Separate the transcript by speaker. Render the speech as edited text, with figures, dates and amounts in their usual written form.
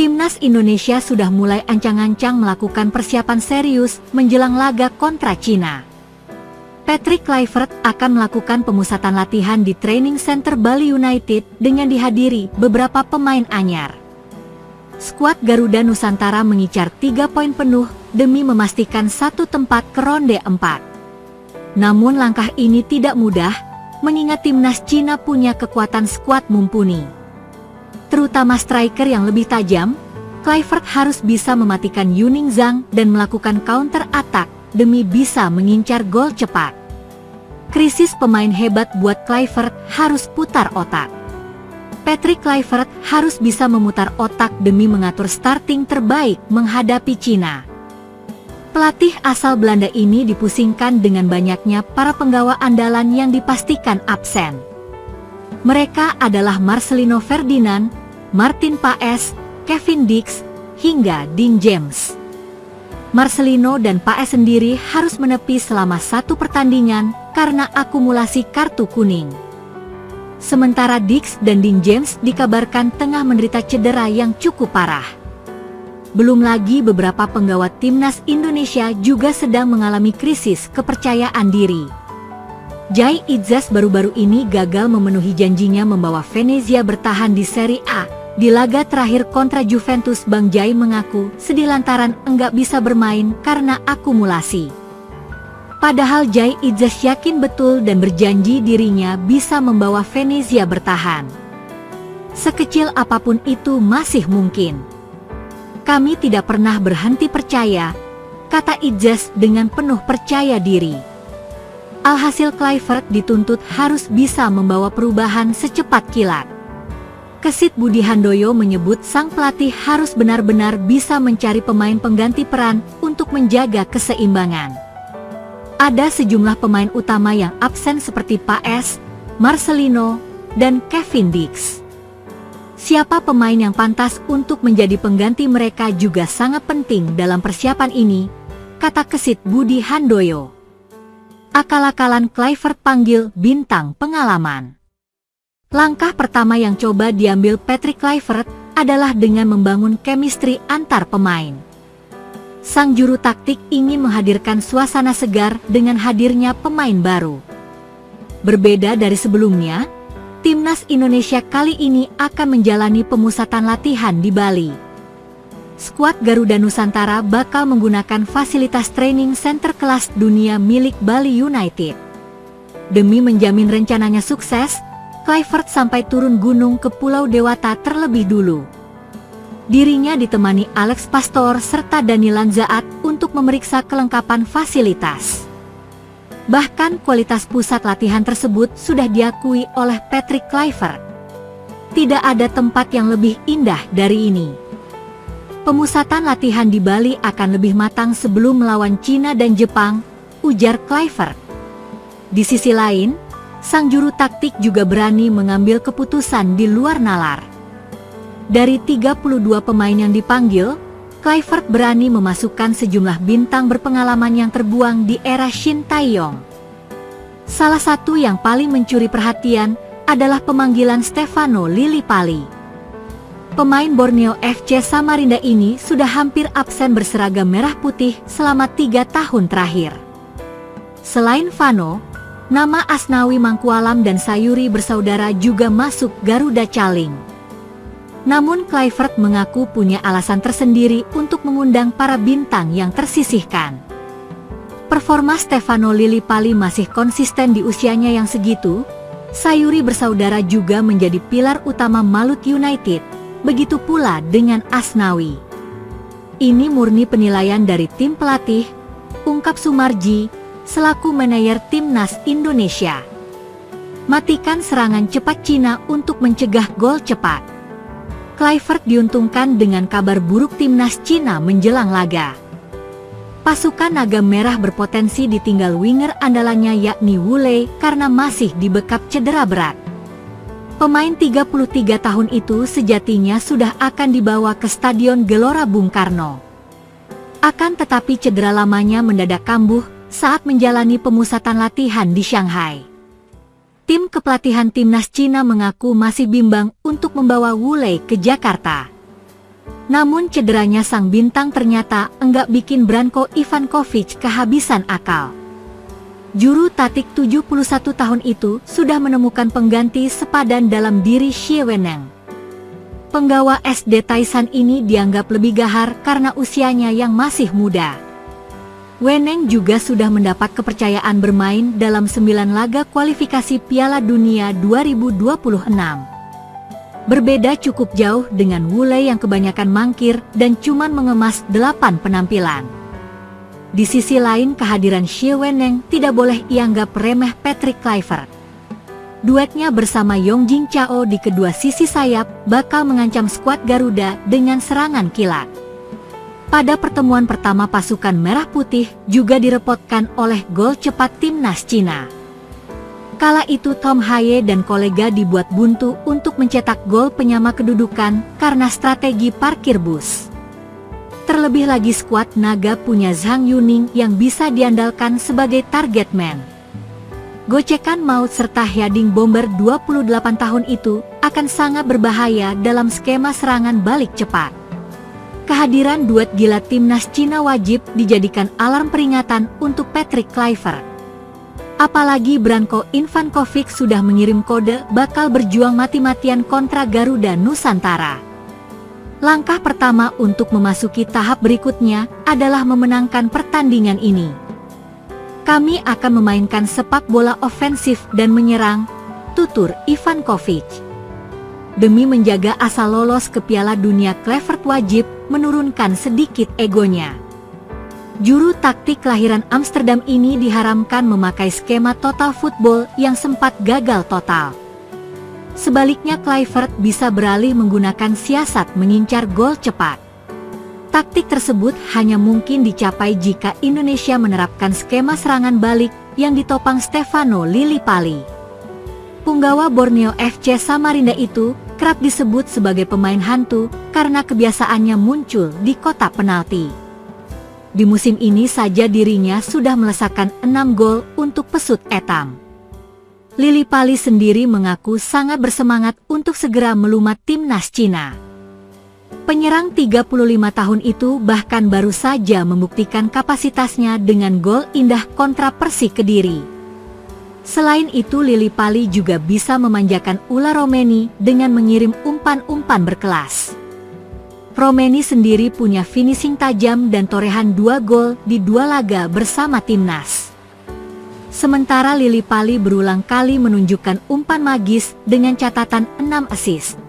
Speaker 1: Timnas Indonesia sudah mulai ancang-ancang melakukan persiapan serius menjelang laga kontra Cina. Patrick Kluivert akan melakukan pemusatan latihan di Training Center Bali United dengan dihadiri beberapa pemain anyar. Skuad Garuda Nusantara mengincar 3 poin penuh demi memastikan satu tempat ke ronde 4. Namun langkah ini tidak mudah, mengingat timnas Cina punya kekuatan skuad mumpuni. Terutama striker yang lebih tajam, Kluivert harus bisa mematikan Yuning Zhang dan melakukan counter attack demi bisa mengincar gol cepat. Krisis pemain hebat buat Kluivert harus putar otak. Patrick Kluivert harus bisa memutar otak demi mengatur starting terbaik menghadapi Cina. Pelatih asal Belanda ini dipusingkan dengan banyaknya para penggawa andalan yang dipastikan absen. Mereka adalah Marcelino Ferdinand, Martin Paes, Kevin Dix, hingga Dean James. Marcelino dan Paes sendiri harus menepi selama 1 pertandingan karena akumulasi kartu kuning. Sementara Dix dan Dean James dikabarkan tengah menderita cedera yang cukup parah. Belum lagi beberapa penggawa timnas Indonesia juga sedang mengalami krisis kepercayaan diri. Jai Idzas baru-baru ini gagal memenuhi janjinya membawa Venezia bertahan di Serie A. Di laga terakhir kontra Juventus, Bang Jai mengaku sedih lantaran enggak bisa bermain karena akumulasi. Padahal Jai Idzas yakin betul dan berjanji dirinya bisa membawa Venezia bertahan. Sekecil apapun itu masih mungkin. Kami tidak pernah berhenti percaya, kata Idzas dengan penuh percaya diri. Alhasil Kluivert dituntut harus bisa membawa perubahan secepat kilat. Kesit Budi Handoyo menyebut sang pelatih harus benar-benar bisa mencari pemain pengganti peran untuk menjaga keseimbangan. Ada sejumlah pemain utama yang absen seperti Paes, Marcelino, dan Kevin Dix. Siapa pemain yang pantas untuk menjadi pengganti mereka juga sangat penting dalam persiapan ini, kata Kesit Budi Handoyo. Akal-akalan Kluivert panggil bintang pengalaman. Langkah pertama yang coba diambil Patrick Kluivert adalah dengan membangun chemistry antar pemain. Sang juru taktik ingin menghadirkan suasana segar dengan hadirnya pemain baru. Berbeda dari sebelumnya, timnas Indonesia kali ini akan menjalani pemusatan latihan di Bali. Skuad Garuda Nusantara bakal menggunakan fasilitas training center kelas dunia milik Bali United. Demi menjamin rencananya sukses, Kluivert sampai turun gunung ke Pulau Dewata terlebih dulu. Dirinya ditemani Alex Pastor serta Danilan Zaat untuk memeriksa kelengkapan fasilitas. Bahkan kualitas pusat latihan tersebut sudah diakui oleh Patrick Kluivert. Tidak ada tempat yang lebih indah dari ini. Pemusatan latihan di Bali akan lebih matang sebelum melawan Cina dan Jepang, ujar Kluivert. Di sisi lain, sang juru taktik juga berani mengambil keputusan di luar nalar. Dari 32 pemain yang dipanggil, Kluivert berani memasukkan sejumlah bintang berpengalaman yang terbuang di era Shin Tae-yong. Salah satu yang paling mencuri perhatian adalah pemanggilan Stefano Lillipali. Pemain Borneo FC Samarinda ini sudah hampir absen berseragam merah putih selama 3 tahun terakhir. Selain Vano, nama Asnawi Mangkualam dan Sayuri bersaudara juga masuk Garuda Caling. Namun Kluivert mengaku punya alasan tersendiri untuk mengundang para bintang yang tersisihkan. Performa Stefano Lillipali masih konsisten di usianya yang segitu. Sayuri bersaudara juga menjadi pilar utama Malut United. Begitu pula dengan Asnawi. Ini murni penilaian dari tim pelatih, ungkap Sumarji, selaku manajer timnas Indonesia. Matikan serangan cepat Cina untuk mencegah gol cepat. Kluivert diuntungkan dengan kabar buruk timnas Cina menjelang laga. Pasukan Naga Merah berpotensi ditinggal winger andalannya yakni Wu Lei karena masih dibekap cedera berat. Pemain 33 tahun itu sejatinya sudah akan dibawa ke Stadion Gelora Bung Karno. Akan tetapi cedera lamanya mendadak kambuh saat menjalani pemusatan latihan di Shanghai. Tim kepelatihan timnas Cina mengaku masih bimbang untuk membawa Wu Lei ke Jakarta. Namun cederanya sang bintang ternyata enggak bikin Branko Ivankovic kehabisan akal. Juru taktik 71 tahun itu sudah menemukan pengganti sepadan dalam diri Xie Weneng. Penggawa SD Taishan ini dianggap lebih gahar karena usianya yang masih muda. Weneng juga sudah mendapat kepercayaan bermain dalam 9 laga kualifikasi Piala Dunia 2026. Berbeda cukup jauh dengan Wu Lei yang kebanyakan mangkir dan cuman mengemas 8 penampilan. Di sisi lain, kehadiran Xie Weneng tidak boleh dianggap remeh Patrick Kluivert. Duetnya bersama Yong Jing Chao di kedua sisi sayap bakal mengancam skuad Garuda dengan serangan kilat. Pada pertemuan pertama pasukan Merah Putih juga direpotkan oleh gol cepat timnas Cina. Kala itu Tom Haye dan kolega dibuat buntu untuk mencetak gol penyama kedudukan karena strategi parkir bus. Terlebih lagi skuad naga punya Zhang Yuning yang bisa diandalkan sebagai target man. Gocekan maut serta heading bomber 28 tahun itu akan sangat berbahaya dalam skema serangan balik cepat. Kehadiran duet gila timnas Cina wajib dijadikan alarm peringatan untuk Patrick Kluivert. Apalagi Branko Ivankovic sudah mengirim kode bakal berjuang mati-matian kontra Garuda Nusantara. Langkah pertama untuk memasuki tahap berikutnya adalah memenangkan pertandingan ini. Kami akan memainkan sepak bola ofensif dan menyerang, tutur Ivankovic. Demi menjaga asa lolos ke Piala Dunia, Kluivert wajib menurunkan sedikit egonya. Juru taktik kelahiran Amsterdam ini diharamkan memakai skema total football yang sempat gagal total. Sebaliknya, Kluivert bisa beralih menggunakan siasat mengincar gol cepat. Taktik tersebut hanya mungkin dicapai jika Indonesia menerapkan skema serangan balik yang ditopang Stefano Lillipali. Punggawa Borneo FC Samarinda itu kerap disebut sebagai pemain hantu karena kebiasaannya muncul di kotak penalti. Di musim ini saja dirinya sudah melesakkan 6 gol untuk pesut etam. Lillipali sendiri mengaku sangat bersemangat untuk segera melumat timnas Cina. Penyerang 35 tahun itu bahkan baru saja membuktikan kapasitasnya dengan gol indah kontra Persik Kediri. Selain itu, Lillipali juga bisa memanjakan ular Romeni dengan mengirim umpan-umpan berkelas. Romeni sendiri punya finishing tajam dan torehan 2 gol di 2 laga bersama timnas. Sementara Lillipali berulang kali menunjukkan umpan magis dengan catatan 6 assist.